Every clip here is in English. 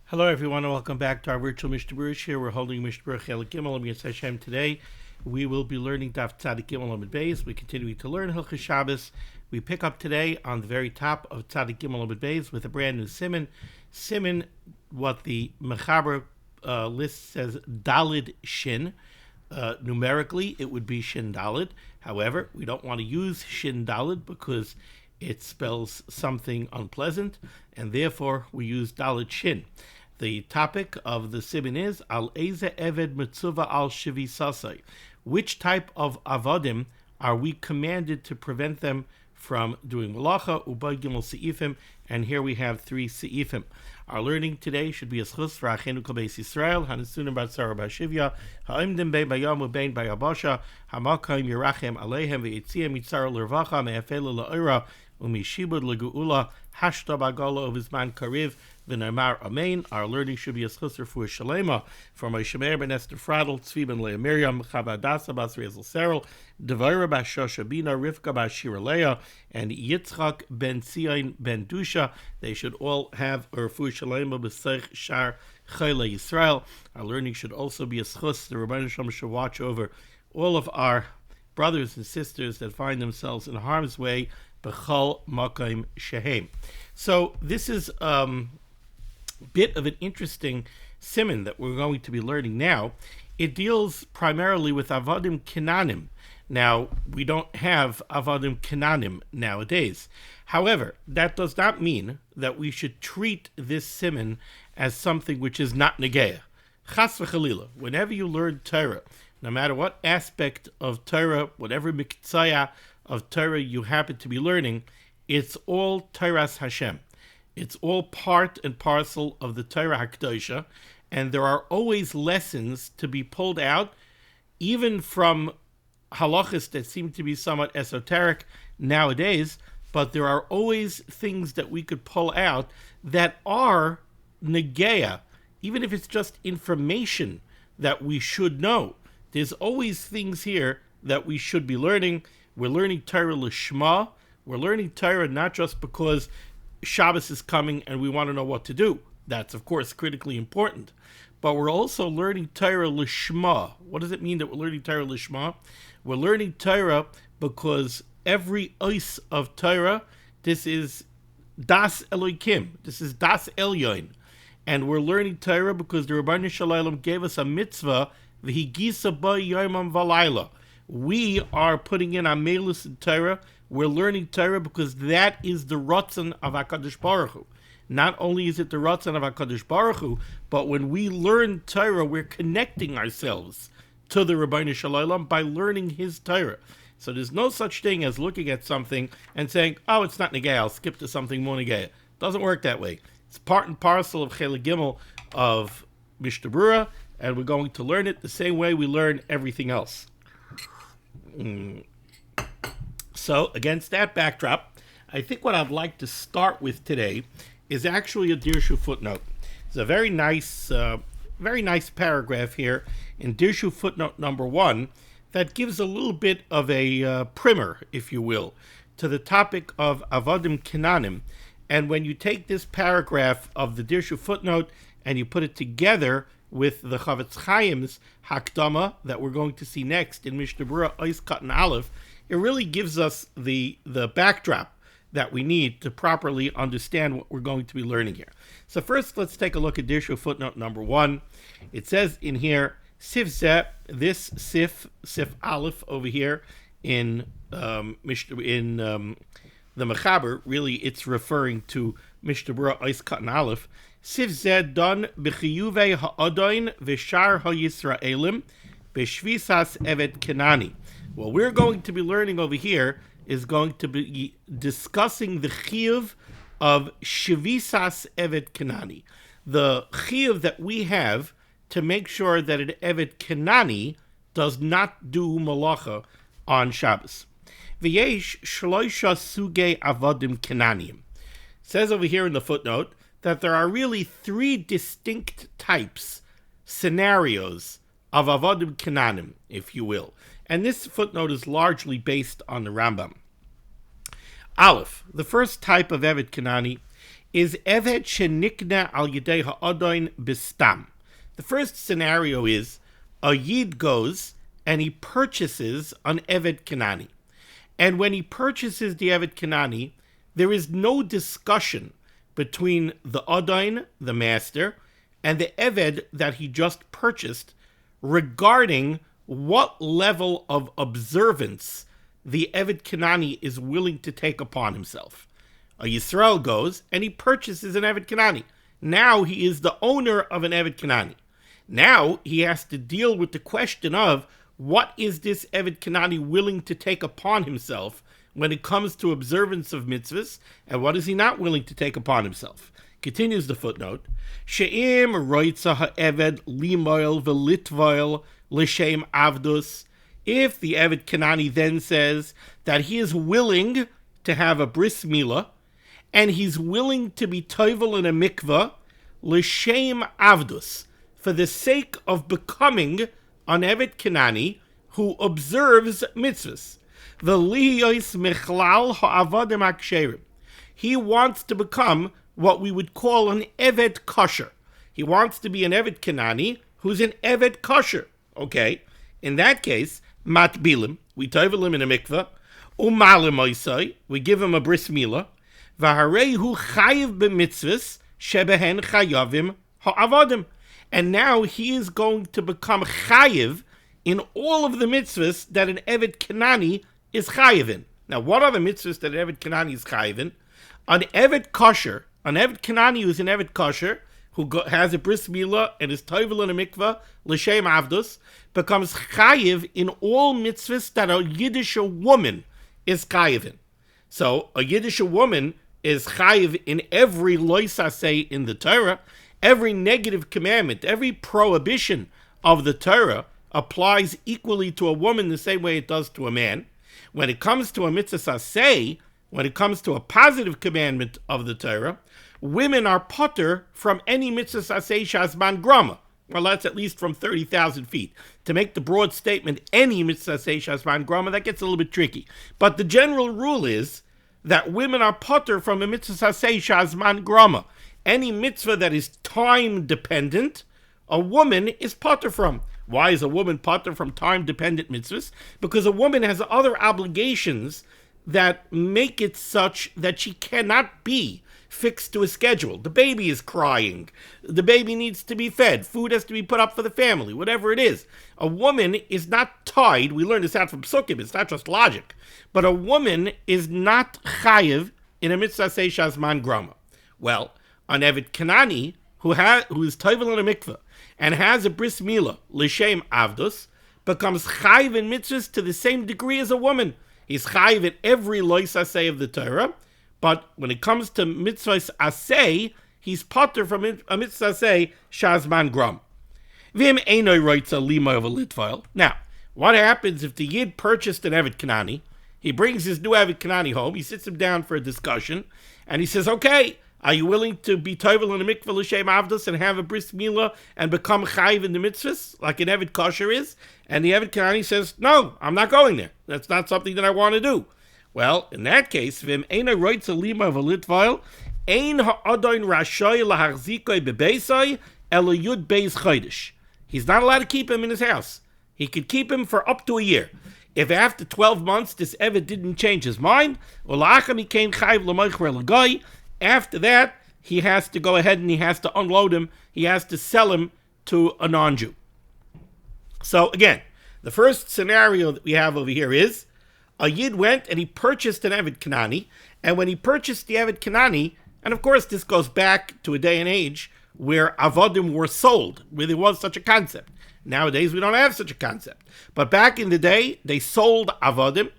Hello, everyone, and welcome back to our virtual Mishnah Berurah. Here we're holding Mishnah Berurah Chelik Gimel. Amias Hashem. Today we will be learning Daf Tzadik Gimel Amud Beis. We're continuing to learn Hilchos Shabbos. We pick up today on the very top of Tzadik Gimel Amud Beis with a brand new Siman. Siman, what the Mechaber list says, Dalid Shin. Numerically, it would be Shin Dalid. However, we don't want to use Shin Dalid because it spells something unpleasant, and therefore we use Dalid Shin. The topic of the Siman is Al Eze Eved Mitzuva Al Shivisasai. Which type of avodim are we commanded to prevent them from doing malacha? Ubay Gimel Seifim, and here we have 3 Seifim. Our learning today should be a schus for Achenu Kol Beis Yisrael, Hanasunim Bar Tzara Bar Shivya, Ha'imdim Bein Bayam Ubein Bayabasha, Hamakayim Yerachem Aleihem Ve'etziam Yitzar L'Rvacha Me'afela La'ira Umishibud L'Geula Hashta Bagala Ovizman Kariv V'Naimar Amen. Our learning should be a schusser for Shalema from Shemer ben Esther Fradel, Tzvi ben Leah Miriam, Chavadasa bas Rezel Serel, Devaira bas Shosha Bina, Rivka bas Shira Leah, and Yitzchak ben Tzion ben Dusha. They should all have a refu Shalema b'seich Shar Chayla Yisrael. Our learning should also be a schus. The Rebbeinu Shalom should watch over all of our brothers and sisters that find themselves in harm's way. B'chol Makayim Shehem. So this is bit of an interesting siman that we're going to be learning now. It deals primarily with avodim kinanim. Now, we don't have avodim kinanim nowadays. However, that does not mean that we should treat this siman as something which is not negeah. Chas v'chalila. Whenever you learn Torah, no matter what aspect of Torah, whatever miktsaya of Torah you happen to be learning, it's all Torah's Hashem. It's all part and parcel of the Torah HaKadoshah, and there are always lessons to be pulled out, even from halachas that seem to be somewhat esoteric nowadays, but there are always things that we could pull out that are negeah, even if it's just information that we should know. There's always things here that we should be learning. We're learning Torah Lishma. We're learning Torah not just because Shabbos is coming and we want to know what to do. That's, of course, critically important. But we're also learning Torah Lishma. What does it mean that we're learning Torah Lishma? We're learning Torah because every ois of Torah, this is Das Elokim. This is Das Elyon. And we're learning Torah because the Rebbeinu Shalom gave us a mitzvah, V'higisa ba yomam v'layla. We are putting in our melus in Torah. We're learning Torah because that is the ratzon of HaKadosh Baruch Hu. Not only is it the ratzon of HaKadosh Baruch Hu, but when we learn Torah, we're connecting ourselves to the Rebbeinu Shalom by learning his Torah. So there's no such thing as looking at something and saying, oh, it's not negay, I'll skip to something more negay. It doesn't work that way. It's part and parcel of Chelik Gimel of Mishnah Berurah, and we're going to learn it the same way we learn everything else. So, against that backdrop, I think what I'd like to start with today is actually a Dirshu footnote. It's a very nice paragraph here in Dirshu footnote number 1 that gives a little bit of a primer, if you will, to the topic of avodim kinanim. And when you take this paragraph of the Dirshu footnote and you put it together with the Chavetz Chaim's Hakdama that we're going to see next in Mishnah Berurah Ois Katan Aleph, it really gives us the backdrop that we need to properly understand what we're going to be learning here. So first, let's take a look at Dirshu footnote number 1. It says in here, Sif Zeh, this Sif Aleph over here in the Mechaber, really it's referring to Mishnah Berurah Ois Katan Aleph. Sif Zeh don b'chiyuvei ha'adoin v'shar ha'yisraelim b'shvisas evet kenani. What we're going to be learning over here is going to be discussing the chiyuv of shvisas evet kenani, the chiyuv that we have to make sure that an evet kenani does not do malacha on Shabbos. V'yesh shloisha sugei avodim kenaniyim. Says over here in the footnote that there are really 3 distinct types, scenarios of avodim kenanim, if you will. And this footnote is largely based on the Rambam. Aleph, the first type of Evet Kanani is Evet Shenikna Al Yidei Ha'adoin Bistam. The first scenario is a Yid goes and he purchases an Evet Kanani. And when he purchases the Evet Kanani, there is no discussion between the Adain, the master, and the Eved that he just purchased regarding what level of observance the Evet Kanani is willing to take upon himself. A Yisrael goes and he purchases an Evet Kanani. Now he is the owner of an Evet Kanani. Now he has to deal with the question of what is this Evet Kanani willing to take upon himself when it comes to observance of mitzvahs, and what is he not willing to take upon himself. Continues the footnote, She'im roitza ha'eved limoil v'litvoil l'shem avdus. If the Evet Kanani then says that he is willing to have a bris milah, and he's willing to be toivel in a mikvah, l'shem avdus, for the sake of becoming an Evet Kanani who observes mitzvahs. The liyos mechlal ha'avadim aksherim. He wants to become what we would call an Evet kosher. He wants to be an Evet Kanani who's an Evet kosher. Okay, in that case, matbilim, we tovel him in a mikveh, umalim oisai, we give him a bris milah, v'hareihu chayiv b'mitzvahs shebehen chayavim ha'avadim. And now he is going to become chayiv in all of the mitzvahs that an Evet Kanani is chayiv in. Now, what are the mitzvahs that an Evet Kanani is chayiv in? An Evet kosher, an Evet Kanani who is an Evet kosher, who has a bris milah and is tovel in a mikveh, l'shem avdus, becomes chayiv in all mitzvahs that a Yiddish woman is chayiv in. So, a Yiddish woman is chayiv in every loisaseh in the Torah. Every negative commandment, every prohibition of the Torah applies equally to a woman the same way it does to a man. When it comes to a mitzvah saseh, when it comes to a positive commandment of the Torah, women are potter from any mitzvah saseh shazman grama. Well, that's at least from 30,000 feet. To make the broad statement, any mitzvah saseh shazman grama, that gets a little bit tricky. But the general rule is that women are potter from a mitzvah saseh shazman grama. Any mitzvah that is time-dependent, a woman is potter from. Why is a woman potter from time-dependent mitzvahs? Because a woman has other obligations that make it such that she cannot be fixed to a schedule. The baby is crying. The baby needs to be fed. Food has to be put up for the family, whatever it is. A woman is not tied. We learned this out from Sukkim. It's not just logic. But a woman is not chayiv in a mitzvah seishas man grama. Well, an Evet Kanani who is tovel in a mikveh and has a bris milah l'shem avdus becomes chayiv in mitzvahs to the same degree as a woman. He's chayiv in every lois aseh of the Torah, but when it comes to mitzvahs aseh, he's potter from a mitzvah aseh shazman gram. Vim einoi roitza lima of a litfile. Now, what happens if the Yid purchased an Evet Kanani? He brings his new Evet Kanani home. He sits him down for a discussion, and he says, "Okay, are you willing to be tovel in a mikveh l'shem avdus and have a bris milah and become chayiv in the mitzvahs like an Evet kosher is?" And the Evet Kanani says, "No, I'm not going there. That's not something that I want to do." Well, in that case, v'im eina roitza lima of a litvile, ein ha'adoin rashoy lahachzikoi bebeisoi elo yud beis chodesh. He's not allowed to keep him in his house. He could keep him for up to a year. If after 12 months this Evet didn't change his mind, after that, he has to go ahead and he has to unload him. He has to sell him to a non-Jew. So again, the first scenario that we have over here is a Yid went and he purchased an Evet Kanani. And when he purchased the Evet Kanani, and of course this goes back to a day and age where avodim were sold, where there was such a concept. Nowadays we don't have such a concept. But back in the day, they sold avodim.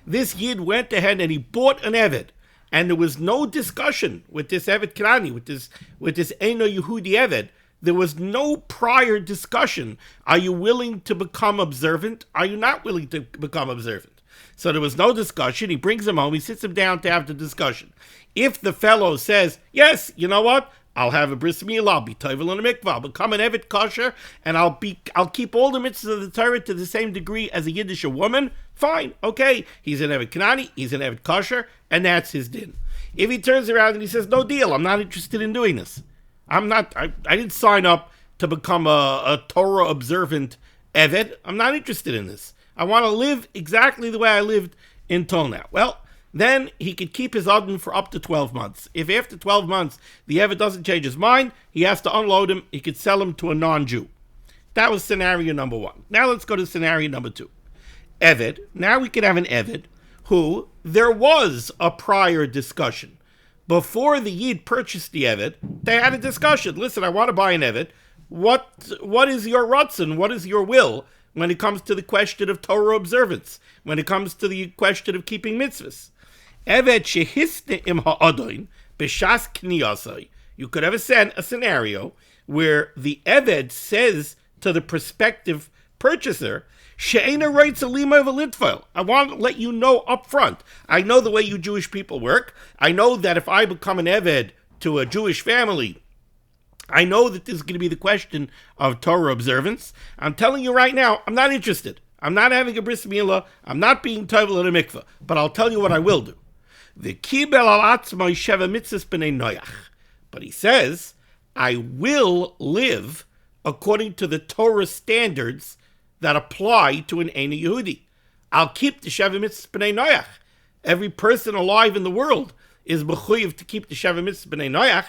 This Yid went ahead and he bought an Evet. And there was no discussion with this Evet Kanani, with this Eino Yehudi Evet. There was no prior discussion. Are you willing to become observant? Are you not willing to become observant? So there was no discussion. He brings him home. He sits him down to have the discussion. If the fellow says, yes, you know what? I'll have a bris milah, I'll be tovel in a mikvah, I'll become an Evet kosher, and I'll keep all the mitzvahs of the Torah to the same degree as a Yiddish woman, fine, okay, he's an Evet Kanani, he's an Evet Kosher, and that's his din. If he turns around and he says, no deal, I'm not interested in doing this. I didn't sign up to become a Torah observant Evet. I'm not interested in this. I want to live exactly the way I lived until now. Well, then he could keep his Adon for up to 12 months. If after 12 months the Evet doesn't change his mind, he has to unload him. He could sell him to a non-Jew. That was scenario number one. Now let's go to scenario number two. Evet. Now we could have an Evet who there was a prior discussion. Before the Yid purchased the Evet, they had a discussion. Listen, I want to buy an Evet. What is your ratzon? What is your will when it comes to the question of Torah observance? When it comes to the question of keeping mitzvahs? Evet shehisne im ha'adon b'shas kniyasai. You could have a scenario where the Evet says to the prospective purchaser, She'ena writes a lima of a litfil. I want to let you know up front. I know the way you Jewish people work. I know that if I become an Eved to a Jewish family, I know that this is going to be the question of Torah observance. I'm telling you right now, I'm not interested. I'm not having a bris milah. I'm not being tovel in a mikveh. But I'll tell you what I will do. The kibel al atzmai sheva mitzvahs b'nei noyach. But he says, I will live according to the Torah standards that apply to an Eina Yehudi. I'll keep the Sheva Mitzvahs B'nai Noach. Every person alive in the world is mechuyev to keep the Sheva Mitzvahs B'nai Noach.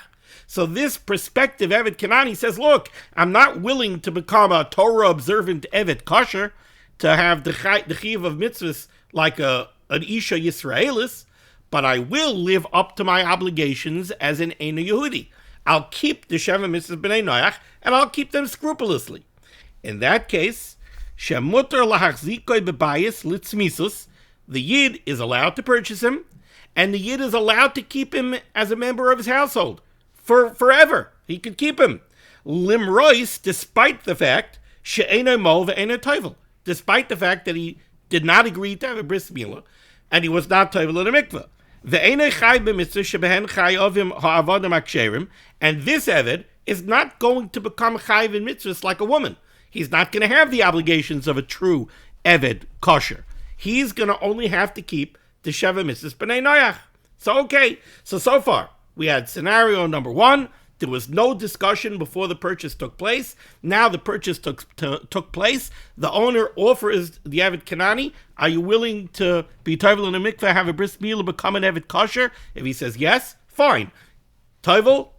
So this prospective Evet Kanani says, look, I'm not willing to become a Torah-observant Evet Kosher, to have the chiyuv of mitzvahs like an Isha Yisraelis, but I will live up to my obligations as an Eina Yehudi. I'll keep the Sheva Mitzvahs B'nai Noach, and I'll keep them scrupulously. In that case, Shemuter lahachzikoi bebayis litzmisus, the Yid is allowed to purchase him, and the Yid is allowed to keep him as a member of his household for forever. He could keep him. Limrois, despite the fact she'enoi mol ve'enoi tovel, despite the fact that he did not agree to have a bris milah, and he was not tovel in a mikveh. Ve'enoi chai b'mitzvah shebehen chai ovim ha'avodim aksherim, and this Eved is not going to become chai in mitzvahs like a woman. He's not going to have the obligations of a true Eved kosher. He's going to only have to keep the Sheva Mitzvahs B'nai Noach. So, okay. So far, we had scenario number one. There was no discussion before the purchase took place. Now the purchase took place. The owner offers the Eved Kanani, are you willing to be tovel in a mikveh, have a bris milah, become an Eved kosher? If he says yes, fine. Tovel,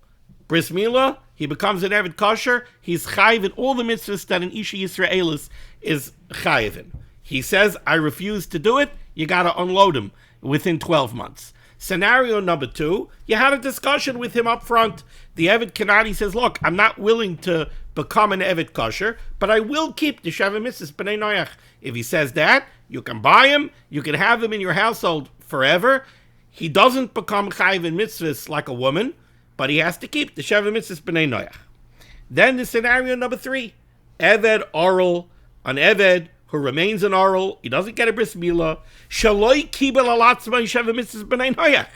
bris milah, he becomes an Eved kosher. He's chayiv in all the mitzvahs that an Isha Yisraelis is chayiv in. He says, I refuse to do it. You got to unload him within 12 months. Scenario number two, you had a discussion with him up front. The Eved Kanani says, look, I'm not willing to become an Eved kosher, but I will keep the Sheva Mitzvahs B'nai Noach. If he says that, you can buy him. You can have him in your household forever. He doesn't become chayiv in mitzvahs like a woman, but he has to keep the Sheva Mitzvahs B'nai Noach. Then the scenario number three, Eved Oral, an Eved who remains an Oral, he doesn't get a bris milah, Shaloi kibel alatzmai Sheva Mitzvahs B'nai Noach.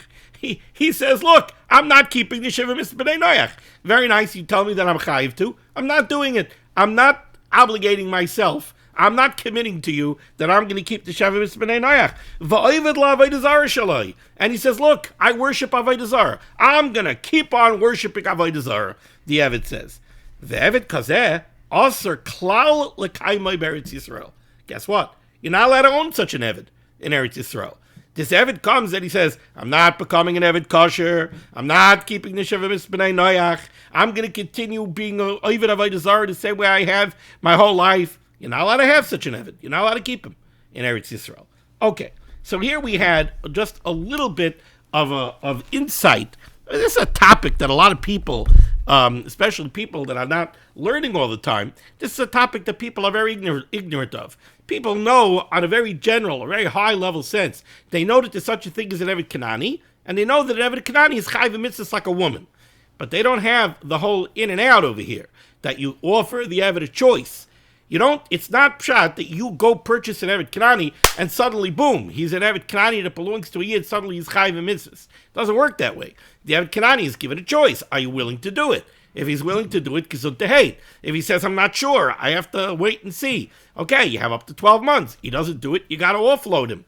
He says, look, I'm not keeping the Sheva Mitzvahs B'nai Noach. Very nice, you tell me that I'm chayiv to. I'm not doing it. I'm not obligating myself. I'm not committing to you that I'm going to keep the Sheva Mitzvahs B'nai Noach. Va'oived la'avodah zarah shaloi. And he says, look, I worship avodah zarah. I'm going to keep on worshiping avodah zarah, the Eved says. Ve'eved kazeh aser klal l'kaimai b'Eretz Yisrael. Guess what? You're not allowed to own such an Eved in Eretz Yisrael. This Eved comes and he says, I'm not becoming an Eved kosher. I'm not keeping the Sheva Mitzvahs B'nai Noach. I'm going to continue being an Eved avodah zarah the same way I have my whole life. You're not allowed to have such an Eved. You're not allowed to keep him in Eretz Yisrael. Okay, so here we had just a little bit of insight. This is a topic that a lot of people, especially people that are not learning all the time, this is a topic that people are very ignorant of. People know on a very general, a very high level sense. They know that there's such a thing as an Eved Kanani, and they know that an Eved Kanani is chayiv mitzvahs like a woman. But they don't have the whole in and out over here, that you offer the Eved a choice. You don't, it's not pshat that you go purchase an Eved Kanani and suddenly, boom, he's an Eved Kanani that belongs to a Yid, suddenly he's chayiv mitzvahs. It doesn't work that way. The Eved Kanani is given a choice. Are you willing to do it? If he's willing to do it, gesund hate. If he says, I'm not sure, I have to wait and see. Okay, you have up to 12 months. He doesn't do it, you got to offload him.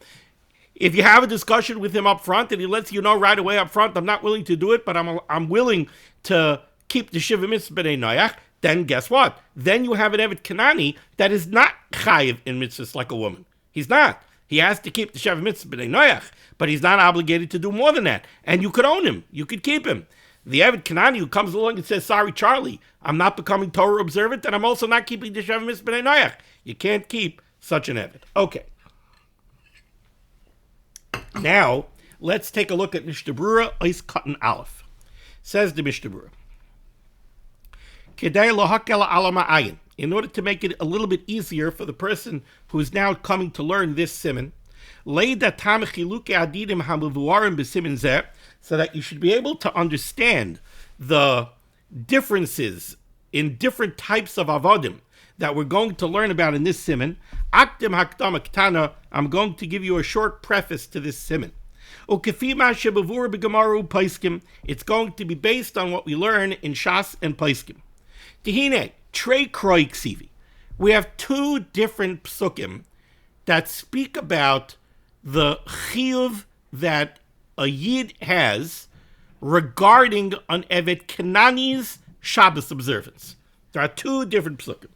If you have a discussion with him up front and he lets you know right away up front, I'm not willing to do it, but I'm willing to keep the Shiva Mitzvah B'nai Noach, then guess what? Then you have an Evet Kanani that is not chayiv in mitzvahs like a woman. He's not. He has to keep the Shiva Mitzvah B'nai Noach, but he's not obligated to do more than that. And you could own him. You could keep him. The Evet Kanani who comes along and says, sorry, Charlie, I'm not becoming Torah observant, and I'm also not keeping the Shiva Mitzvah B'nai Noach. You can't keep such an Evet. Okay. Now, let's take a look at Mishnah Berurah, Ois Katan Aleph. Says the Mishnah Berurah. In order to make it a little bit easier for the person who is now coming to learn this siman, so that you should be able to understand the differences in different types of avodim that we're going to learn about in this siman, I'm going to give you a short preface to this siman. It's going to be based on what we learn in Shas and Paiskim. We have two different psukim that speak about the chiyuv that a yid has regarding an Evet Kanani's Shabbos observance. There are two different psukim.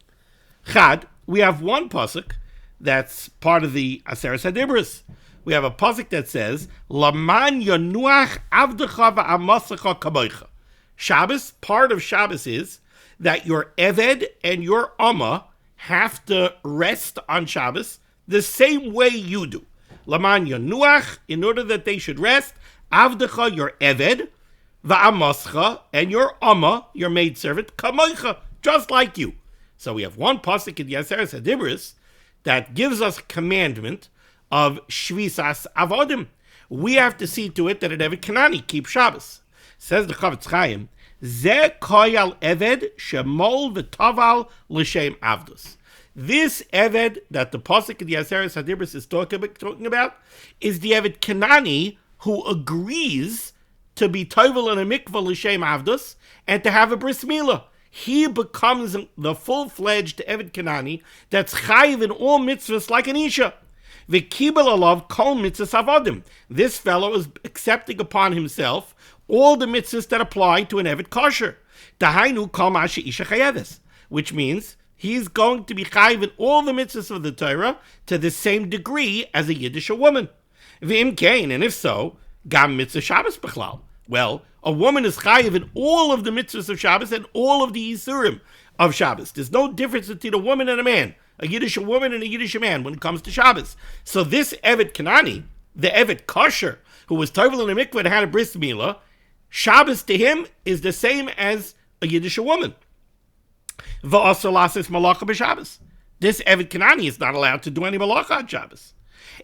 Chad, we have one pasuk that's part of the Aseres HaDibros. We have a pasuk that says, "Laman yanuach avdecha va'amasecha kamoicha." Shabbos, part of Shabbos is that your Eved and your Amma have to rest on Shabbos the same way you do. Laman yanuach, in order that they should rest, avdecha, your Eved, va'amascha, and your Amma, your maidservant, kamoicha, just like you. So we have one pasuk in the Aseres HaDibros that gives us a commandment of shvisas avodim. We have to see to it that an Evet Kanani keeps Shabbos. Says the Chavetz Chaim, Ze koyal Eved shemol v'toval l'shem avdos. This Eved that the pasuk in the Aseres HaDibros is talking about is the Evet Kanani who agrees to be tovel in a mikvah l'shem avdos and to have a bris milah. He becomes the full-fledged Evet Kanani that's chayiv in all mitzvahs like an isha. V'kibel alav kol mitzvahs avodim. This fellow is accepting upon himself all the mitzvahs that apply to an Evet kosher. Dahainu kol ma'aseh isha chayeves, which means he's going to be chayiv in all the mitzvahs of the Torah to the same degree as a Yiddish woman. V'im kain, and if so, gam mitzvah Shabbos b'chlal. Well, a woman is chayiv in all of the mitzvahs of Shabbos and all of the Yisurim of Shabbos. There's no difference between a woman and a man, a Yiddish woman and a Yiddish man when it comes to Shabbos. So this Evet Kanani, the Evet Kosher, who was tovel in a mikveh and had a bris milah, Shabbos to him is the same as a Yiddish woman. V'asur lasis malacha b'Shabbos. This Evet Kanani is not allowed to do any malacha on Shabbos.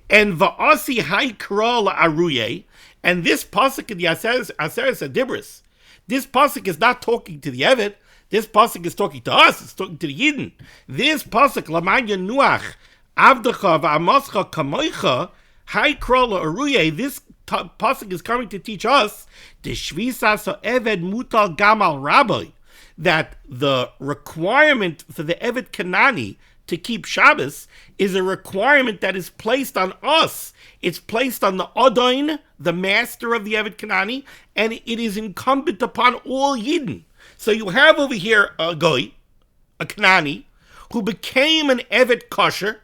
And v'asi haikra la'aruye, and this pasuk in the Aseres HaDibros, this pasuk is not talking to the Evet. This pasuk is talking to us. It's talking to the Yidden. This pasuk, Laman Yanuach Avdecha v'Amascha Kamoicha Haikra la'aruye. This pasuk is coming to teach us the Shvisas Eved Mutal Gamal Rabbi, that the requirement for the Evet Kanani to keep Shabbos is a requirement that is placed on us. It's placed on the Adain, the master of the Evet Kanani, and it is incumbent upon all Yidden. So you have over here a Goy, a Kanani, who became an Evet Kosher.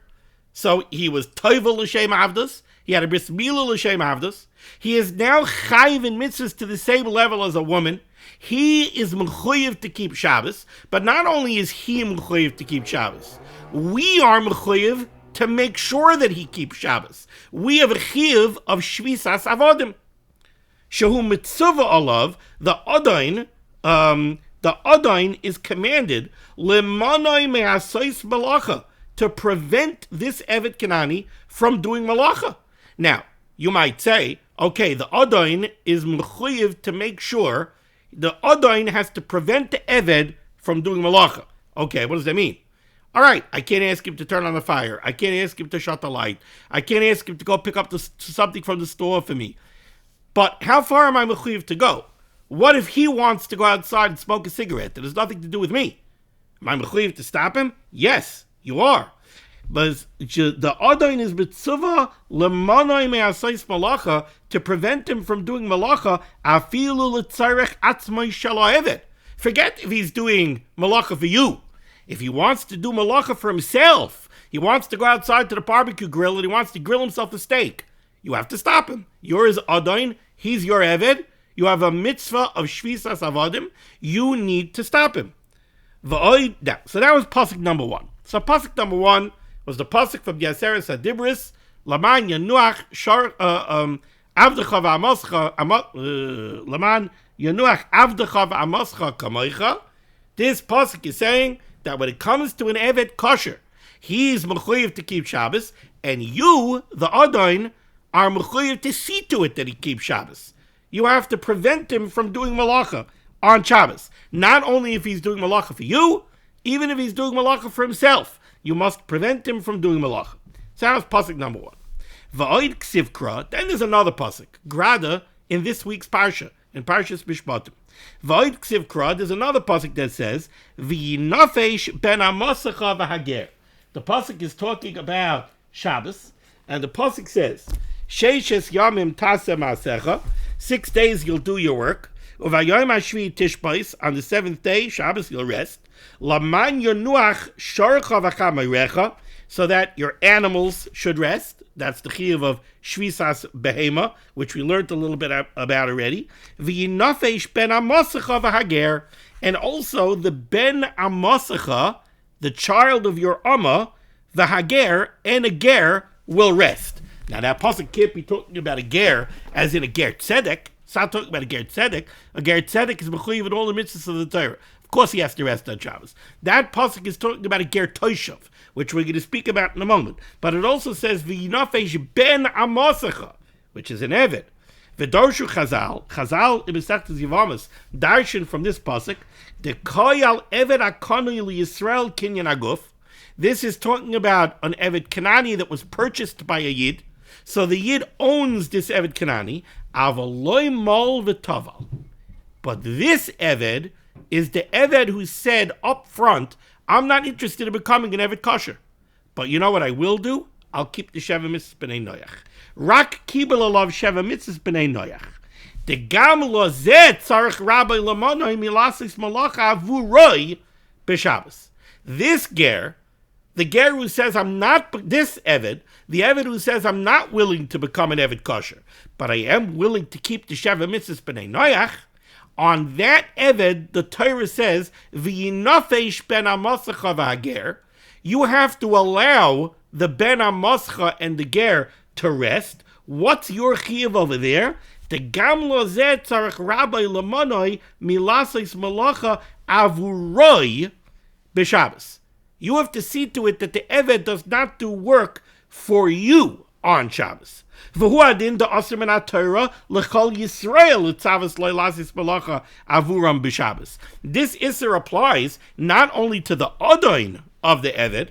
So he was Tovel L'Shem Avdos. He had a Bris Milah L'Shem Avdos. He is now chayiv in mitzvahs to the same level as a woman. He is mechuyev to keep Shabbos, but not only is he mechuyev to keep Shabbos, we are mechuyev to make sure that he keeps Shabbos. We have a chiyuv of shvisas avodim. Shehu mitzvah alav, the adain is commanded lemanoi me'asais malacha, to prevent this Evet Kanani from doing malacha. Now, you might say, okay, the adain is mechuyev to make sure. The adain has to prevent the Eved from doing malacha. Okay, what does that mean? All right, I can't ask him to turn on the fire. I can't ask him to shut the light. I can't ask him to go pick up something from the store for me. But how far am I mechuyev to go? What if he wants to go outside and smoke a cigarette? That has nothing to do with me. Am I mechuyev to stop him? Yes, you are. But the Adain is mitzvah lemanoi me'asais malacha, to prevent him from doing malacha afilu l'tzarech atzmai shel ha'eved. Forget if he's doing malacha for you. If he wants to do malacha for himself, he wants to go outside to the barbecue grill and he wants to grill himself a steak, you have to stop him. You're his Adain, he's your Eved. You have a mitzvah of shvisas avadim. You need to stop him. So that was pasuk number 1. So pasuk number 1 was the pasuk from Yaseres HaDibris, Laman Yanuach Avdecha v'Amoscha, Laman Yanuach Avdecha v'Amoscha Kamoicha. This pasuk is saying that when it comes to an Eved kosher, he's mechuyev to keep Shabbos, and you, the Adain, are mechuyev to see to it that he keeps Shabbos. You have to prevent him from doing malacha on Shabbos. Not only if he's doing malacha for you, even if he's doing malacha for himself, you must prevent him from doing malacha. So that was pasuk number 1. V'oid ksivkra, then there's another pasuk, grada, in this week's parsha, in Parshas Mishpatim. V'oid ksivkra, there's another pasuk that says, v'yinafesh ben amosacha v'hager. The pasuk is talking about Shabbos, and the pasuk says, sheishes yamim taseh ma'asecha, 6 days you'll do your work. Uvayom hashvi tishbais, on the 7th day, Shabbos, you'll rest. Laman yonuach sharcha v'chamayrecha, so that your animals should rest. That's the chiyuv of shvisas behema, which we learned a little bit about already. V'yinafesh ben amosacha v'hager, and also the ben amosacha, the child of your amma, v'hager, and a ger will rest. Now that pasuk can't be talking about a ger as in a ger tzedek. It's not talking about a ger tzedek. A ger tzedek is mechuyev in all the mitzvahs of the Torah. Of course he has to rest on Shabbos. That pasuk is talking about a ger toishav, which we're going to speak about in a moment. But it also says v'yinafesh ben amosacha, which is an eved. V'darshu Chazal in Masechtas Yevamos darshan from this pasuk, the koyal eved akonu liyisrael kinyan aguf. This is talking about an eved kanani that was purchased by a yid. So the yid owns this eved kanani, avaloi mol v'taval. But this eved is the eved who said up front, I'm not interested in becoming an eved kosher. But you know what I will do? I'll keep the sheva mitzvahs b'nei noyach. Rak kibel alav sheva mitzvahs b'nei noyach. The gam lo zeh tzarech rabbi lamonoi milasis malacha avuroi b'Shabbos. This ger, the ger who says I'm not, this eved, the eved who says I'm not willing to become an eved kosher, but I am willing to keep the sheva mitzvahs b'nei noyach, on that eved, the Torah says, v'yinafesh ben amosacha v'hager, you have to allow the ben amosacha and the ger to rest. What's your chiyuv over there? The gam lo zeh tzarech rabbi lamonoi milasis malacha avuroi b'Shabbos. You have to see to it that the eved does not do work for you on Shabbos. V'hu adin the aser min HaTorah l'chol Yisrael utzavas lo lasis malacha avuram b'Shabbos. This iser applies not only to the Adain of the eved,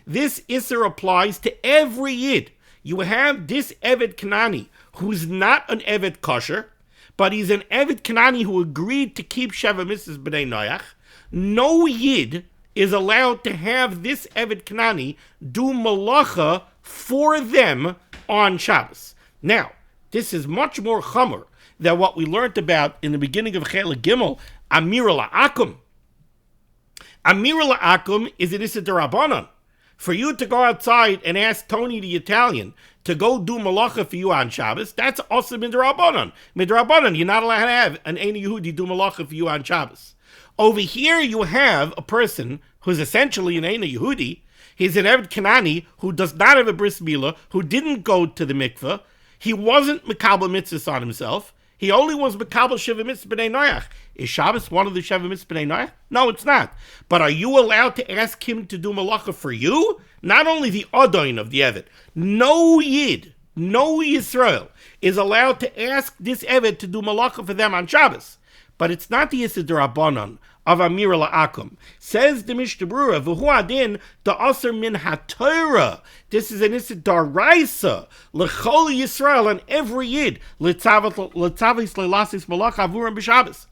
this iser applies to every yid. You have this eved kanani who's not an eved kosher, but he's an eved kanani who agreed to keep sheva mitzvahs b'nei noyach. No yid is allowed to have this eved kanani do malacha for them on Shabbos. Now, this is much more chamer than what we learned about in the beginning of Chelik Gimel, Amira La'akum. Amira La'akum is an Issa D'Rabbanan. For you to go outside and ask Tony the Italian to go do malacha for you on Shabbos, that's also midrabanan. Midrabanan, you're not allowed to have an Ein Yehudi do malacha for you on Shabbos. Over here you have a person who's essentially an Ein Yehudi. He's an Eved Kanani who does not have a bris milah, who didn't go to the mikveh. He wasn't mekabel mitzvahs on himself. He only was mekabel sheva mitzvahs b'nei noyach. Is Shabbos one of the sheva mitzvahs b'nei noyach? No, it's not. But are you allowed to ask him to do malacha for you? Not only the Adain of the Eved. No Yid, no Yisrael is allowed to ask this Eved to do malacha for them on Shabbos. but it's not the Yisr D'Rabbanan of Amir La'akum. Says the Mishnah Berurah, V'hu adin da'aser min HaTorah. This is an Yisr D'Oraisa l'chol Yisrael, and every Yid l'tzavis le'lasis malacha avurim b'Shabbos,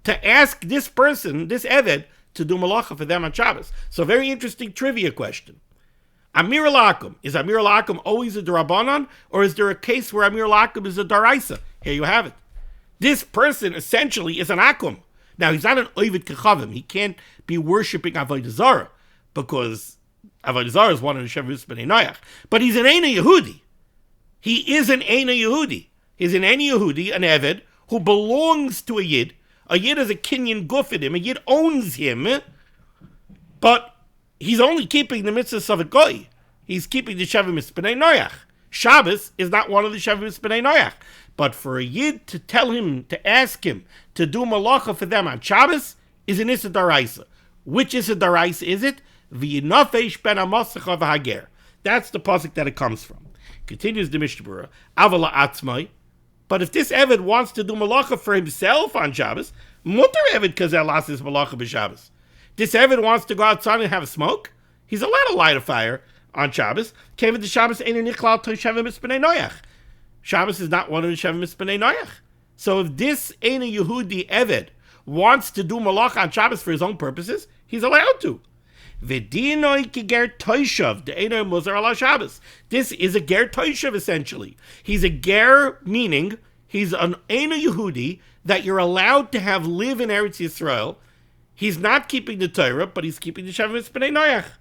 to ask this person, this Eved, to do malacha for them on Shabbos. So very interesting trivia question. Amir La'akum. Is Amir La'akum always a D'Rabbanan, or is there a case where Amir La'akum is a D'Oraisa? Here you have it. This person essentially is an Akum. Now, he's not an Ovid Kechavim. He can't be worshipping Avodah Zarah, because Avodah Zarah is one of the Shavus B'nai Noach. But he's an Eina Yehudi. He is an Eina Yehudi. He's an Eina Yehudi, an Eved, who belongs to a Yid. A Yid is a Kinyan Guf in him. A Yid owns him, but he's only keeping the mitzvahs of a Goy. He's keeping the Shavus B'nai Noach. Shabbos is not one of the Shavus B'nai Noach. But for a Yid to tell him, to ask him to do malacha for them on Shabbos is an Issa D'Oraisa. Which Issa D'Oraisa is it? V'yinafesh ben ha-masach v'hager. That's the pasuk that it comes from. Continues the Mishnah Berurah. Avala atzmai. But if this Eved wants to do malacha for himself on Shabbos, mutar Eved kazel lasis malacha b'Shabbos. This Eved wants to go outside and have a smoke. He's allowed to light a fire on Shabbos. Kevin the Shabbos ain't an nichlal toishavim b'nei Noach. Shabbos is not one of the Shavim B'nai Noach. So if this Eina Yehudi Eved wants to do malacha on Shabbos for his own purposes, he's allowed to. V'dinoi ki ger toishav, the Eina Muzar ala Shabbos. This is a ger toishav, essentially. He's a ger, meaning he's an Eina Yehudi that you're allowed to have live in Eretz Yisrael. He's not keeping the Torah, but he's keeping the Shavim B'nai Noach.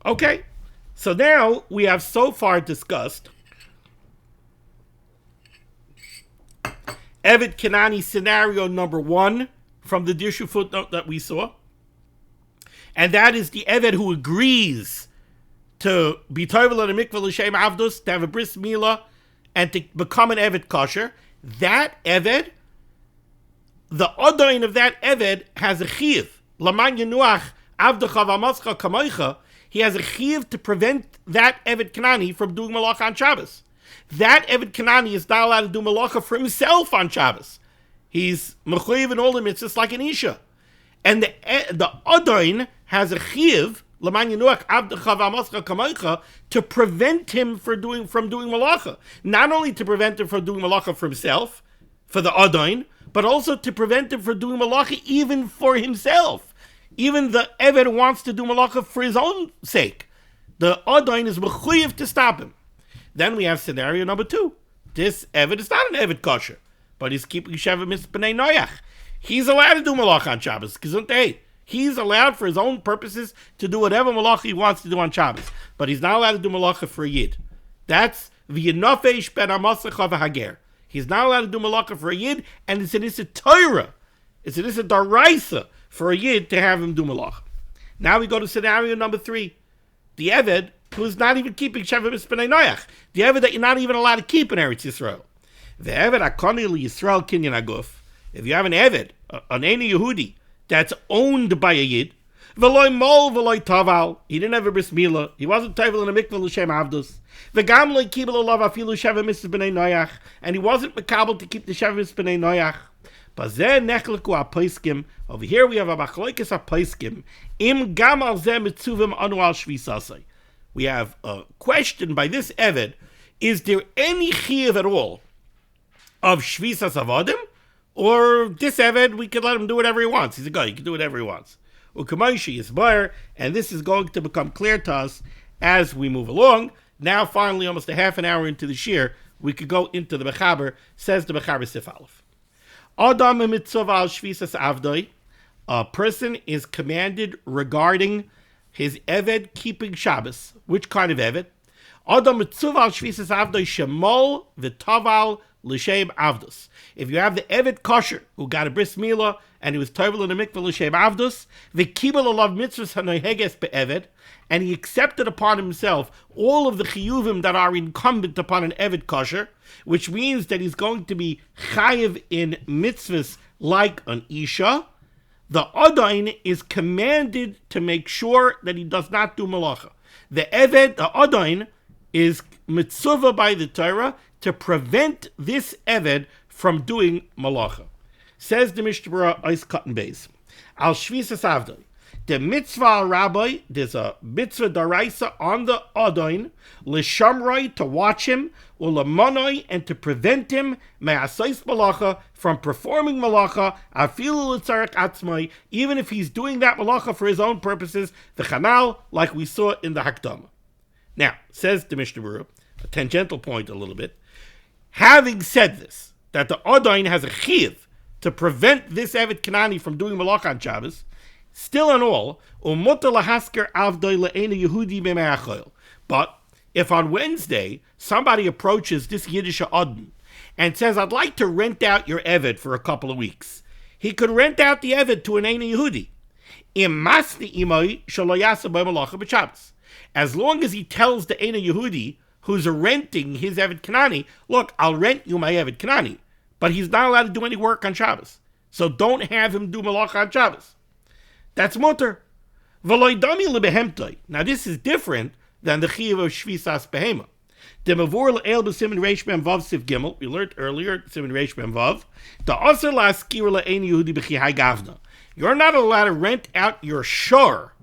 Okay, so now we have so far discussed Eved Kanani scenario number 1 from the Dirshu footnote that we saw, and that is the Eved who agrees to be tovel in a mikvah l'shem avdus, to have a bris milah, and to become an Eved kosher. That Eved, the Odain of that Eved has a chiyuv. Laman yenuach avdecha v'amascha kamoicha. He has a chiyuv to prevent that Eved Kanani from doing malacha on Shabbos. That Eved Kanani is not allowed to do malacha for himself on Shabbos. He's mechuyev in all the mitzvahs like an isha. And the Odain has a chiyuv, Laman yenuach avdecha v'amascha kamoicha, to prevent him from doing malacha. Not only to prevent him from doing malacha for himself, for the Odain, but also to prevent him from doing malacha even for himself. Even the Eved wants to do malacha for his own sake. The Odain is mechuyev to stop him. Then we have scenario number 2. This Eved is not an Eved kosher, but he's keeping Shavim B'nai Noach. He's allowed to do malacha on Shabbos. He's allowed for his own purposes to do whatever malacha he wants to do on Shabbos. But he's not allowed to do malacha for a Yid. That's v'yinafesh ben ha-masach v'hager. He's not allowed to do malacha for a Yid, and it's an Issa Torah. It's an Issa D'Oraisa for a Yid to have him do malacha. Now we go to scenario number 3. The Eved who is not even keeping Shavim B'nai Noach. The Eved that you're not even allowed to keep in Eretz Yisrael. The Eved hakoni l'Yisrael kinyan aguf. If you have an Eved, an Eina Yehudi, that's owned by a Yid, v'loy mol v'loy taval, he didn't have a bris milah, he wasn't tavel in a mikvah l'shem avdus, v'gam loy kibel olav afilu Shavim B'nai Noach, and he wasn't makabel to keep the Shavim B'nai Noach. Bazeh nechleku ha-poiskim, over here we have a machloikes ha-poiskim, im gam al zeh mitzuvim anu al shvisasai. We have a question by this Eved, is there any chiyuv at all of shvisas avodim? Or this Eved, we could let him do whatever he wants. He's a guy, he can do whatever he wants. U'kamoishi is bar, and this is going to become clear to us as we move along. Now, finally, almost a half an hour into the shir, we could go into the Mechaber. Says the Mechaber Sif Aleph. Adam mitzvah al shvisas avdoi. A person is commanded regarding his Eved keeping Shabbos. Which kind of Eved? Adam mitzvah al shvisas avdoi shemol v'taval l'shem avdus. If you have the Eved kosher who got a bris milah and he was tovel in a mikvah l'shem avdus, v'kibel alav mitzvahs hanoheges be'Eved, and he accepted upon himself all of the chiyuvim that are incumbent upon an Eved kosher, which means that he's going to be chayiv in mitzvahs like an isha, the Odain is commanded to make sure that he does not do malacha. The Eved, the Adain, is mitzvah by the Torah to prevent this Eved from doing malacha. Says the Mishnah Berurah, Eis Cotton Beis. Al Shvisas Avdoi. The mitzvah al rabbi, there's a mitzvah daraisa on the Adain, l'shamroi, to watch him, u'lamonoi, and to prevent him, me'asais malacha, from performing malacha, afilu l'tzarek atzmai, even if he's doing that malacha for his own purposes, the chanal, like we saw in the Hakdama. Now, says the Mishnah Berurah, a tangential point a little bit, having said this, that the Adain has a chiyuv to prevent this Eved Kanani from doing malacha on Shabbos, still and all, but if on Wednesday somebody approaches this Yiddish Adon and says, I'd like to rent out your Eved for a couple of weeks, he could rent out the Eved to an Eina Yehudi. As long as he tells the Eina Yehudi who's renting his Eved Kanani, look, I'll rent you my Eved Kanani, but he's not allowed to do any work on Shabbos. So don't have him do malacha on Shabbos. That's mutter. Now this is different than the chiyuv of shvisas behema. The mavur le'el b'siman reish mem vav siv gimel. We learned earlier siman reish mem vav. The aser la'askir le'ein Yehudi b'chihai gavna. You're not allowed to rent out your shor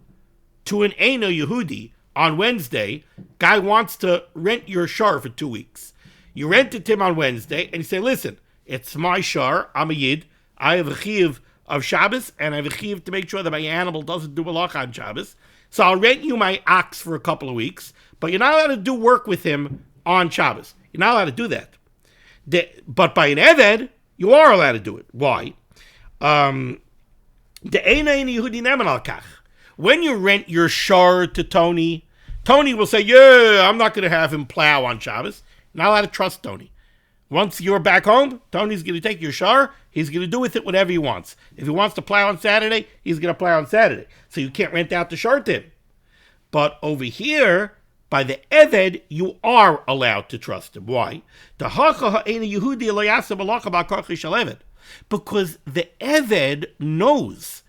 to an eino Yehudi on Wednesday. Guy wants to rent your shor for 2 weeks. You rent it to him on Wednesday, and you say, listen, it's my shor. I'm a yid. I have a chiyuv of Shabbos, and I have a chiyuv to make sure that my animal doesn't do malacha on Shabbos. So I'll rent you my ox for a couple of weeks, but you're not allowed to do work with him on Shabbos. You're not allowed to do that. But by an Eved, you are allowed to do it. Why? When you rent your shar to Tony, Tony will say, yeah, I'm not going to have him plow on Shabbos. You're not allowed to trust Tony. Once you're back home, Tony's going to take your shar. He's going to do with it whatever he wants. If he wants to plow on Saturday, he's going to plow on Saturday. So you can't rent out the shar to him. But over here, by the Eved, you are allowed to trust him. Why? Because the Eved knows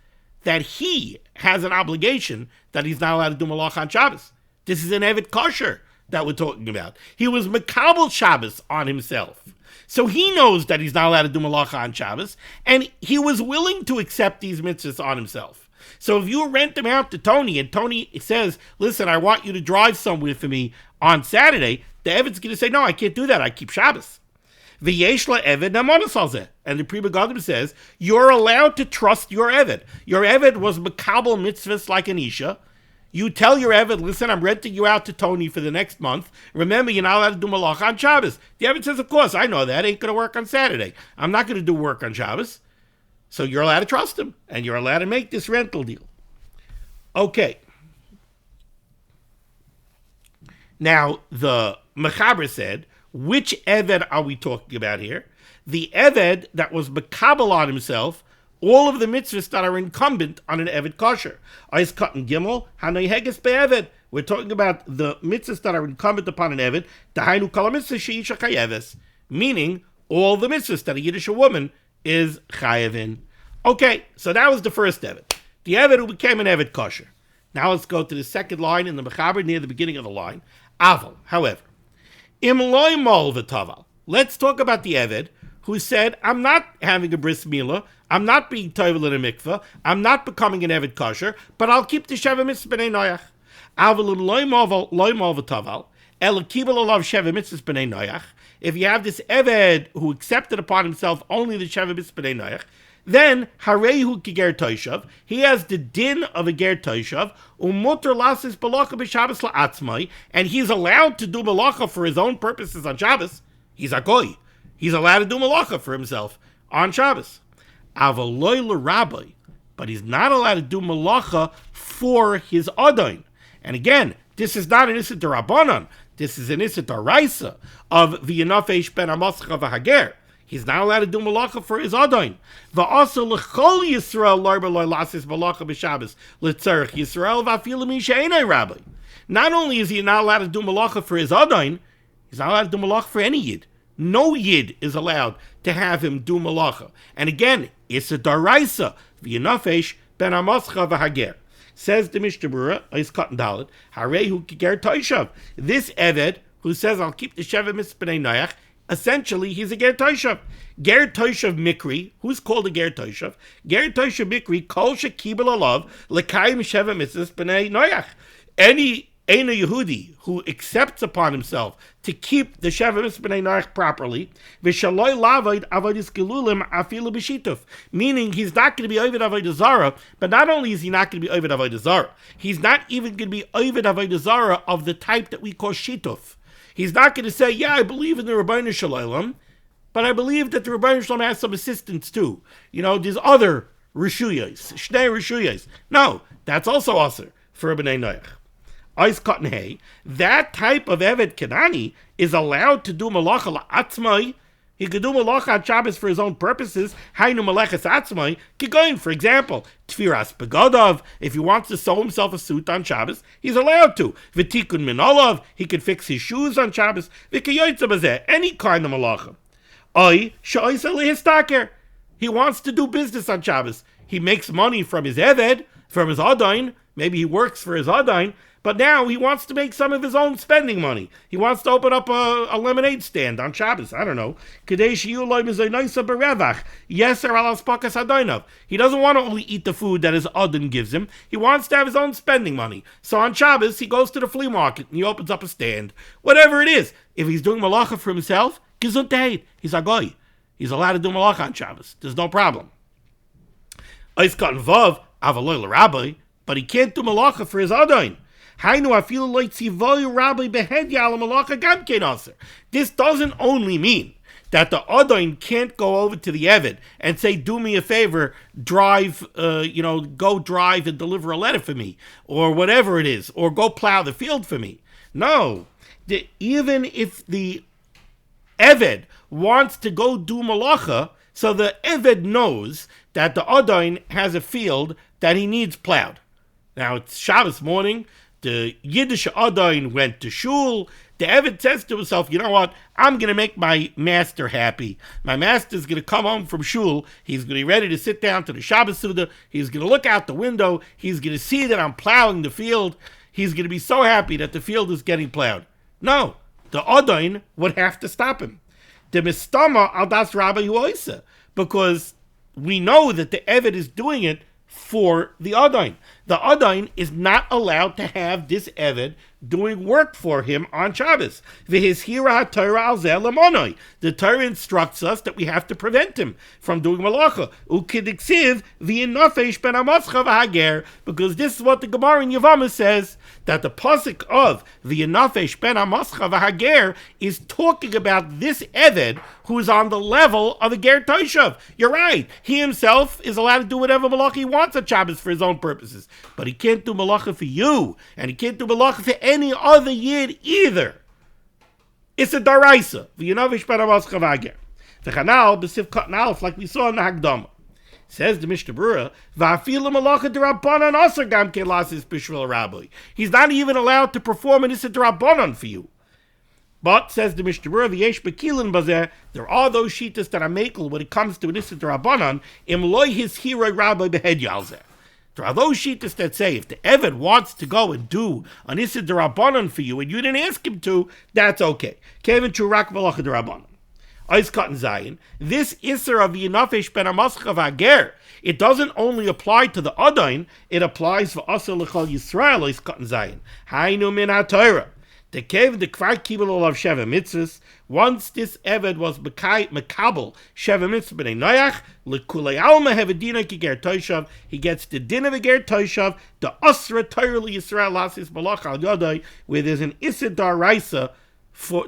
that he has an obligation that he's not allowed to do malacha on Shabbos. This is an Eved kosher that we're talking about. He was makabel Shabbos on himself. So he knows that he's not allowed to do malacha on Shabbos, and he was willing to accept these mitzvahs on himself. So if you rent them out to Tony, and Tony says, listen, I want you to drive somewhere for me on Saturday, the Eved's going to say, no, I can't do that. I keep Shabbos. V'yesh Eved namonos al zeh. And the Pri Megadim says, you're allowed to trust your Eved. Your Eved was makabel mitzvahs like an Isha. You tell your Eved, listen, I'm renting you out to Tony for the next month. Remember, you're not allowed to do malacha on Shabbos. The Eved says, of course, I know that. Ain't going to work on Saturday. I'm not going to do work on Shabbos. So you're allowed to trust him, and you're allowed to make this rental deal. Okay. Now, the Mechaber said, which Eved are we talking about here? The Eved that was makabel on himself all of the mitzvahs that are incumbent on an Eved kosher. Eis Cotton Gimel, Hanoi Heges Be'Eved. We're talking about the mitzvahs that are incumbent upon an Eved, Dahainu Kol HaMitzvahs She'isha Chayeves, meaning all the mitzvahs that a Yiddish woman is Chayevin. Okay, so that was the first Eved. The Eved who became an Eved kosher. Now let's go to the second line in the Mechaber near the beginning of the line. Aval, however. Im loy mol v'taval. Let's talk about the Eved who said, I'm not having a bris milah, I'm not being toivel in a mikveh, I'm not becoming an Eved kosher, but I'll keep the Sheva Mitzvah B'nai Noach. Aval loy mol v'taval, el kibel alav Sheva Mitzvah B'nai Noach. If you have this Eved who accepted upon himself only the Sheva Mitzvah B'nai Noach, then harehu kiger toishav, he has the din of a ger toishav, umuter lasis balacha b'Shabbos la'atzmai, and he's allowed to do malacha for his own purposes on Shabbos. He's a goy. He's allowed to do malacha for himself on Shabbos. Avaloy l'rabbi, but he's not allowed to do malacha for his adain. And again, this is not an issa d'Rabbanan. This is an issa d'Oraisa of v'yanafesh ben amaschah v'hager. He's not allowed to do malacha for his adain. V'asa l'chol Yisrael l'arba loy lasis malacha b'Shabbos l'tzarech Yisrael v'afilu mi she'enai rabbi. Not only is he not allowed to do malacha for his adain, he's not allowed to do malacha for any yid. No yid is allowed to have him do malacha. And again, it's a daraisa, v'yanafesh ben amaschah v'hager. Says the Mishnah Berurah, Ois Cotton Dalet, Harehu Ger Toishav. This Eved, who says, I'll keep the Sheva Mitzvah B'nai Noach, essentially, he's a Ger Toishav. Ger Toishav Mikri, who's called a Ger Toishav? Ger Toishav Mikri, Kol Shekibel Alav, L'Kayim Sheva Mitzvah B'nai Noach. Any Ein Yehudi who accepts upon himself to keep the Sheva Mitzvah B'nai Noach properly, v'shaloi lavoid avodas gelulim afilu b'shituf, meaning he's not going to be ovid avodah zara, but not only is he not going to be ovid avodah zara, he's not even going to be ovid avodah zara of the type that we call shituf. He's not going to say, yeah, I believe in the Rabbeinu Shalom, but I believe that the Rabbeinu Shalom has some assistants too. There's other Rishuyos, Shnei Rishuyos. No, that's also aser for B'nai Noach. Ois Cotton Hay, that type of Eved Kenani is allowed to do malacha la'atzmai. He could do malacha on Shabbos for his own purposes. Hainu malechas atzmai. Kigoin, for example, Tfiras Begodov, if he wants to sew himself a suit on Shabbos, he's allowed to. V'tikun min olav, he could fix his shoes on Shabbos. V'kiyoytza bazeh, any kind of malacha. Oi, she'oisa lehistaker. He wants to do business on Shabbos. He makes money from his Eved, from his Adain. Maybe he works for his Adain. But now he wants to make some of his own spending money. He wants to open up a lemonade stand on Shabbos. I don't know. He doesn't want to only eat the food that his Adon gives him. He wants to have his own spending money. So on Shabbos, he goes to the flea market and he opens up a stand. Whatever it is. If he's doing malacha for himself, gesundheit. He's a goy. He's allowed to do malacha on Shabbos. There's no problem. But he can't do malacha for his Adon. This doesn't only mean that the Adain can't go over to the Eved and say, do me a favor, go drive and deliver a letter for me, or whatever it is, or go plow the field for me. No, even if the Eved wants to go do malacha, so the Eved knows that the Adain has a field that he needs plowed. Now, it's Shabbos morning. The Yiddish Adain went to shul. The Eved says to himself, you know what? I'm going to make my master happy. My master's going to come home from shul. He's going to be ready to sit down to the Shabbos Suda. He's going to look out the window. He's going to see that I'm plowing the field. He's going to be so happy that the field is getting plowed. No, the Adain would have to stop him. The Mistama al das Rabbi Yoisa, because we know that the Eved is doing it for the Adain. The Adain is not allowed to have this Eved doing work for him on Shabbos. HaTorah the Torah instructs us that we have to prevent him from doing malacha. Because this is what the Gemara in Yevamah says, that the pasuk of v'yenafesh ben hamascha v'hager is talking about this Eved who's on the level of a ger toshav. You're right. He himself is allowed to do whatever malacha he wants on Shabbos for his own purposes. But he can't do malacha for you, and he can't do malacha for any other yid either. It's a daraisa. V'yenavish ben hamascha v'hager. V'chanal b'sif katan aleph, like we saw in the Hagdama. Says the Mishnah Berurah, v'afilu malacha d'Rabbanan aser gam kelasis b'shvil rabbi. He's not even allowed to perform an issa d'Rabbanan for you. But, says the Mishnah Berurah, v'yesh bekilin bazeh, there are those shitas that are makel when it comes to an issa d'Rabbanan, im loy his hiroi rabbi behed yalzeh. There are those shitas that say, if the Eved wants to go and do an issa d'Rabbanan for you, and you didn't ask him to, that's okay. Kevin churak malacha d'Rabbanan. This Isser of Yenafesh ben Hamascha v'Hager, it doesn't only apply to the Adain, it applies for Asar L'chol Yisrael, Ois Cotton Zayin. Hainu min HaTorah. The Kev, the Kvar Kibel of Sheva Mitzvahs, once this Eved was Mekabel, Sheva Mitzvah b'nei Noach, L'kulei Alma Hevedina ki Ger Toshav, he gets the din of a Ger Toshav, the Asra Torah L'Yisrael Lasis Malach Al Yodai, where there's an Isser Daraisa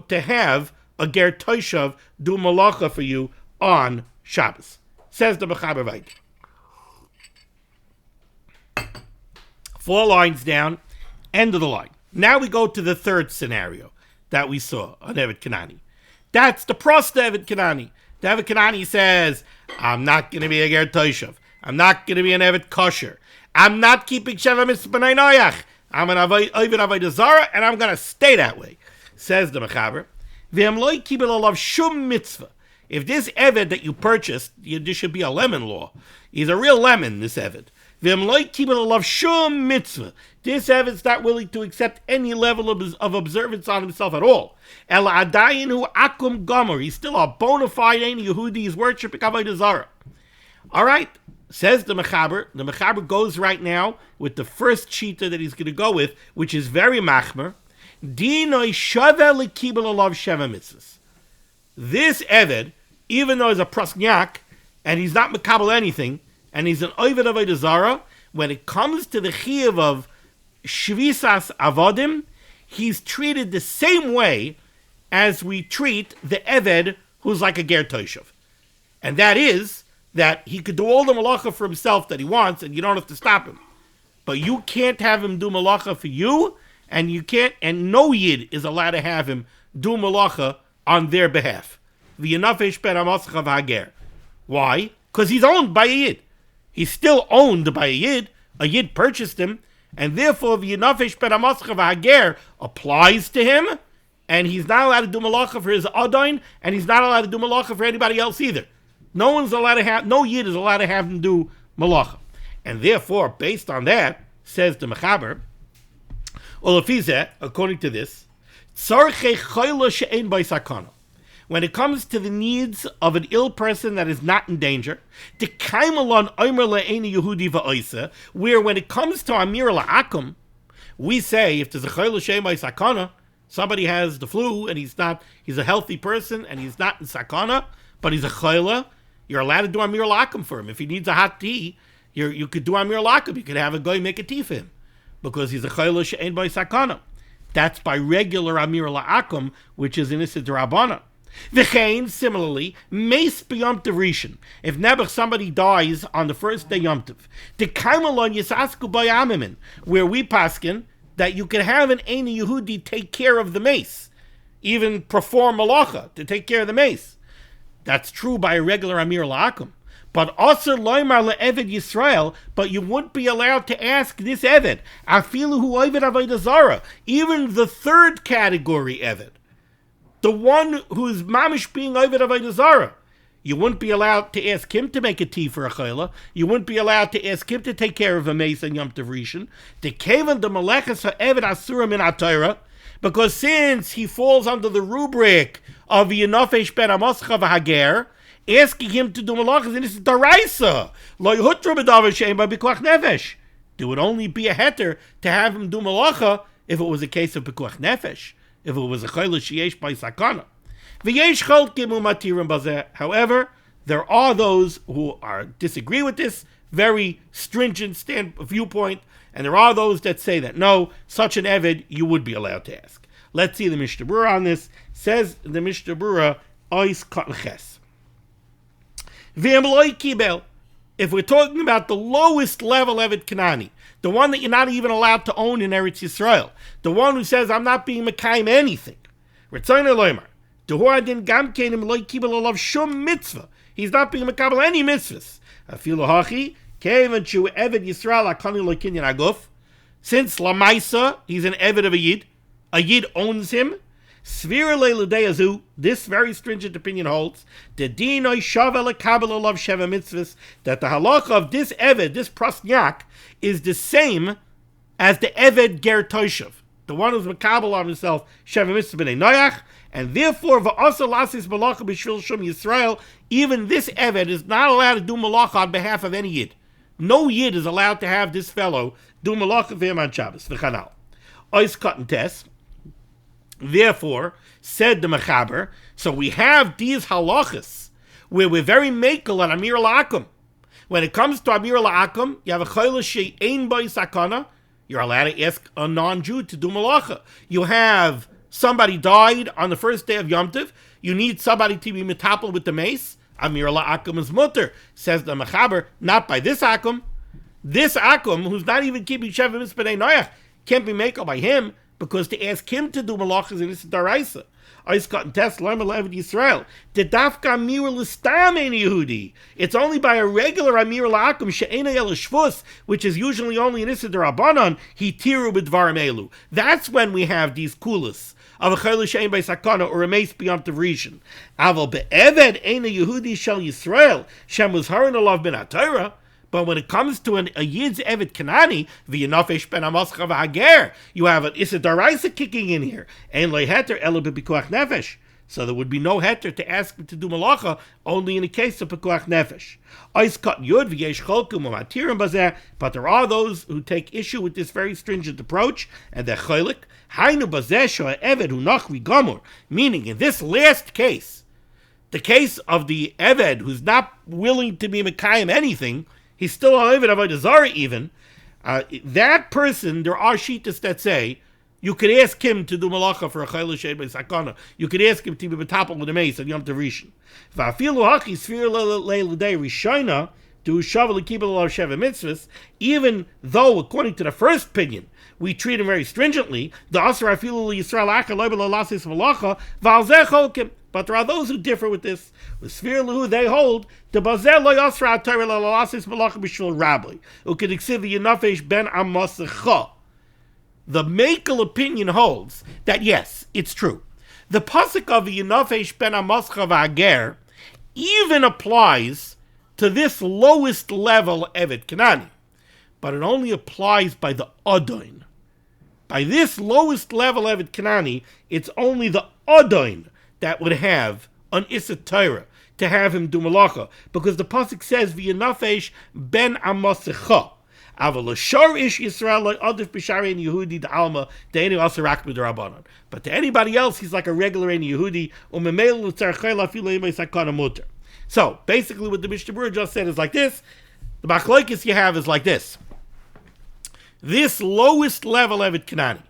to have a ger toshav do malacha for you on Shabbos. Says the Mechaber Vayt. 4 lines down, end of the line. Now we go to the third scenario that we saw on Eved Kenani. That's the prosta Eved Kenani. The Eved Kenani says, I'm not going to be a ger toshav. I'm not going to be an Eved kosher. I'm not keeping Sheva Mitzvah B'nai Noach. I'm an Eved Avodah Zarah, and I'm going to stay that way. Says the Mechaber. If this Eved that you purchased, there should be a lemon law. He's a real lemon, this Eved. V'emloi kibel alav shum mitzvah. This Eved's not willing to accept any level of observance on himself at all. El adayin hu akum gomer. He's still a bona fide Ein Yehudi. He's worshiping Avodah Zarah. All right, says the Mechaber. The Mechaber goes right now with the first shita that he's going to go with, which is very machmer. Dinoi shavel lekibel alav sheva mitzvahs. This Eved, even though he's a prosnyak and he's not mekabel anything, and he's an Oved Avodah Zarah, when it comes to the chiyuv of shvisas avodim, he's treated the same way as we treat the Eved who's like a ger toshav. And that is that he could do all the malacha for himself that he wants, and you don't have to stop him. But you can't have him do malacha for you, and you can't, and no yid is allowed to have him do malacha on their behalf. V'yanafesh ben amasachav hager. Why? Because he's owned by a yid. He's still owned by a yid. A yid purchased him, and therefore v'yanafesh ben amasachav hager applies to him, and he's not allowed to do malacha for his adain, and he's not allowed to do malacha for anybody else either. No yid is allowed to have him do malacha. And therefore, based on that, says the Mechaber, according to this, when it comes to the needs of an ill person that is not in danger, where when it comes to Amir La'akum, we say if there's a chayla she'ein by sakana, somebody has the flu and he's a healthy person and he's not in sakana, but he's a chayla, you're allowed to do Amir La'akum for him. If he needs a hot tea, you could do Amir La'akum. You could have a guy make a tea for him because he's a chayla she'ein by sakana. That's by regular Amir La'akum, which is in Issa D'Rabbanan. V'chein, similarly, meis b'yom tov rishon. If nebuch somebody dies on the first day Yom Tov, t'kaimalon yisasku b'yamimin, where we paskin that you can have an Ein Yehudi take care of the mace, even perform malacha to take care of the mace. That's true by a regular Amir La'akum. But also loymar le'eved Yisrael, but you wouldn't be allowed to ask this Eved, afilu hu Oved Avodah Zarah, even the third category Eved, the one who's mamish being Oved Avodah Zarah. You wouldn't be allowed to ask him to make a tea for a chayla. You wouldn't be allowed to ask him to take care of a mace and Yom Tov Rishon. The kevan the meleches ha'eved asura min HaTorah, because since he falls under the rubric of Yanofesh ben Amoscha v'Hager, asking him to do malachas and it's daraisa. Lo yhutra b'davar she'ein ba b'koach nefesh. There would only be a heter to have him do malacha if it was a case of b'koach nefesh. If it was a chayla sheyesh by sakana. V'yesh cholkim u'matirim bazeh. However, there are those who disagree with this very stringent viewpoint, and there are those that say that no, such an eved you would be allowed to ask. Let's see the Mishnah Berurah on this. Says the Mishnah Berurah, ois kotches. If we're talking about the lowest level Eved Kanani, the one that you're not even allowed to own in Eretz Yisrael, the one who says, I'm not being Mekayim anything. He's not being Mekabel any mitzvahs. Since Lamaisa, he's an Eved of a Yid owns him. This very stringent opinion holds that the halacha of this Eved, this prosnyak, is the same as the Eved ger toshav, the one who's makabel on himself sheva mitzvah b'nei noyach, and therefore v'asa lasis malacha b'shvil shum Yisrael. Even this Eved is not allowed to do malacha on behalf of any Yid. No Yid is allowed to have this fellow do malacha for him on Shabbos. V'chanal ois cut and test. Therefore, said the Mechaber, so we have these halachas where we're very makel on Amir La'akum. When it comes to Amir La'akum, you have a chayla she'ein by sakana, you're allowed to ask a non-Jew to do malacha. You have somebody died on the first day of Yom Tov, you need somebody to be metapel with the mace, Amir La'akum is mutter, says the Mechaber, not by this Akum. This Akum, who's not even keeping Sheva Mitzvah B'nei Noach, can't be makel by him, because to ask him to do malachas in this daraisa, Ice cut and test Lama Lev Yisrael. The dafka Amir L'stam Ein Yehudi. It's only by a regular Amir La'akum she'ena el shvus, which is usually only in Issa D'Rabbanan. He tiru b'dvarim elu. That's when we have these kulas of a chayla she'en by sakana or a mace beyond the rishon. Aval be'eved Ein Yehudi shel Yisrael shem was harin alav ben HaTorah. But when it comes to a Yid's Evet Kanani, v'yanafesh ben amascha v'hager, you have an Issa Daraisa kicking in here. Ein lo heter elo b'pikuach nefesh. So there would be no heter to ask him to do malacha, only in the case of pikuach nefesh. Ois kat yud v'yesh cholkum u'matirim bazeh, but there are those who take issue with this very stringent approach, and they're cholik. Hainu bazeh sho'a eved hu noch v'gomor, meaning in this last case, the case of the eved who's not willing to be mekayim anything, he's still an eved avodah zarah even, that person, there are shittas that say, you could ask him to do malacha for a chayla shed by sakana. You could ask him to be betapel with a mace on Yom Tov Rishon. Va'afilu haki sfir le'ledei rishayna do shavu l'kibel alav sheva mitzvahs. Even though, according to the first opinion, we treat him very stringently, the asar afilu l'Yisrael acha lo'bel l'lasis malacha va'alzeh cholkim. But there are those who differ with this. With Sfir Lahu, they hold the Bazel lo Yasra HaTorah l'lasis malacha b'shul rabbi. Uked iksiv v'yanafesh ben amasecha. The Makel opinion holds that yes, it's true. The pasuk of Yinafesh ben Amascha v'Hager even applies to this lowest level Evet Kanani, but it only applies by the Odoin. By this lowest level Evet Kanani, it's only the Odoin that would have an Issa Torah to have him do malacha, because the pasuk says V'Yinafesh ben Amasecha. But to anybody else, he's like a regular Yehudi. So basically, what the Mishnah Berurah just said is like this: the machlokes you have is like this. This lowest level Evet Kanani,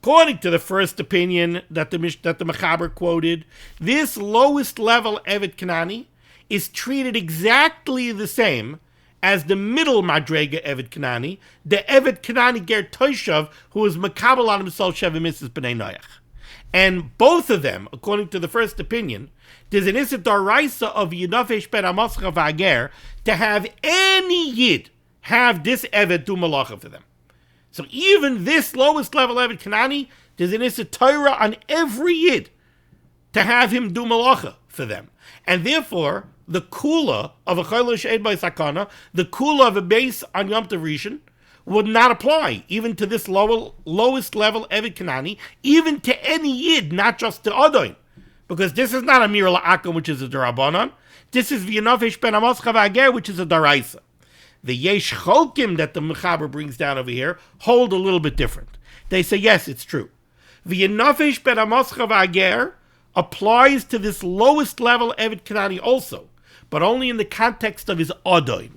according to the first opinion that the Mechaber quoted, this lowest level Evet Kanani is treated exactly the same as the middle Madrega Evet Kanani, the Evet Kanani Ger Toshav, who is Makabal on himself Sheva Mitzvahs B'nai Noach. And both of them, according to the first opinion, there's an Issa Daraisa of Yinafesh ben Amascha v'Hager to have any Yid have this Evet do malacha for them. So even this lowest level Evet Kanani, there's an Issa Torah on every Yid to have him do malacha for them. And therefore, the kula of a chayla she'ed by sakana, the kula of a base on Yom Tov Rishon, would not apply even to this lowest level Evet Kanani, even to any Yid, not just to Adoin. Because this is not a Mir La'akum, which is a Darabanan. This is V'yanafesh ben Amascha v'Hager, which is a Daraisa. The Yesh Cholkim that the Mechaber brings down over here hold a little bit different. They say, yes, it's true. V'yanafesh ben Amascha v'Hager applies to this lowest level Evet Kanani also, but only in the context of his Adoin.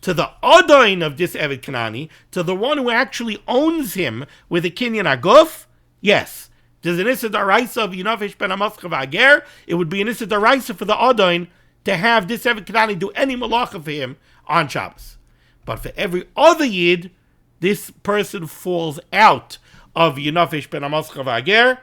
To the Adoin of this Evet Kanani, to the one who actually owns him with a Kinyan Aguf, yes. There's an Issa Daraisa of Yinafesh ben Amascha v'Hager. It would be an Issa Daraisa for the Adoin to have this Evet Kanani do any malacha for him on Shabbos. But for every other Yid, this person falls out of Yinafesh ben Amascha v'Hager,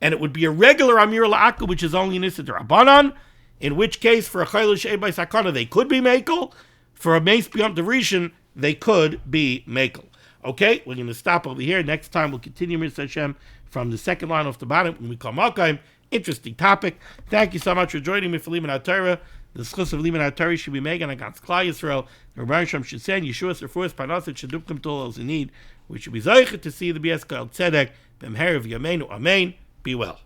and it would be a regular Amir La'aka, which is only an Issa D'Rabbanan, in which case, for a Chayla She'ed by Sakana, they could be Mekel. For a Meis B'Yom Tov Rishon, they could be Mekel. Okay, we're going to stop over here. Next time, we'll continue, Mr. Hashem, from the second line off the bottom, when we come Malkaim. Interesting topic. Thank you so much for joining me for limud HaTorah. The schus of limud HaTorah should be made against Klal Yisrael. The Rebbeinu Shem should send Yeshua Serfuas Parnaset Shadupkim Tol in need. We should be Zaychet to see the B'Yes Kol Tzedek. B'Mher of Yameinu. Amen. Be well.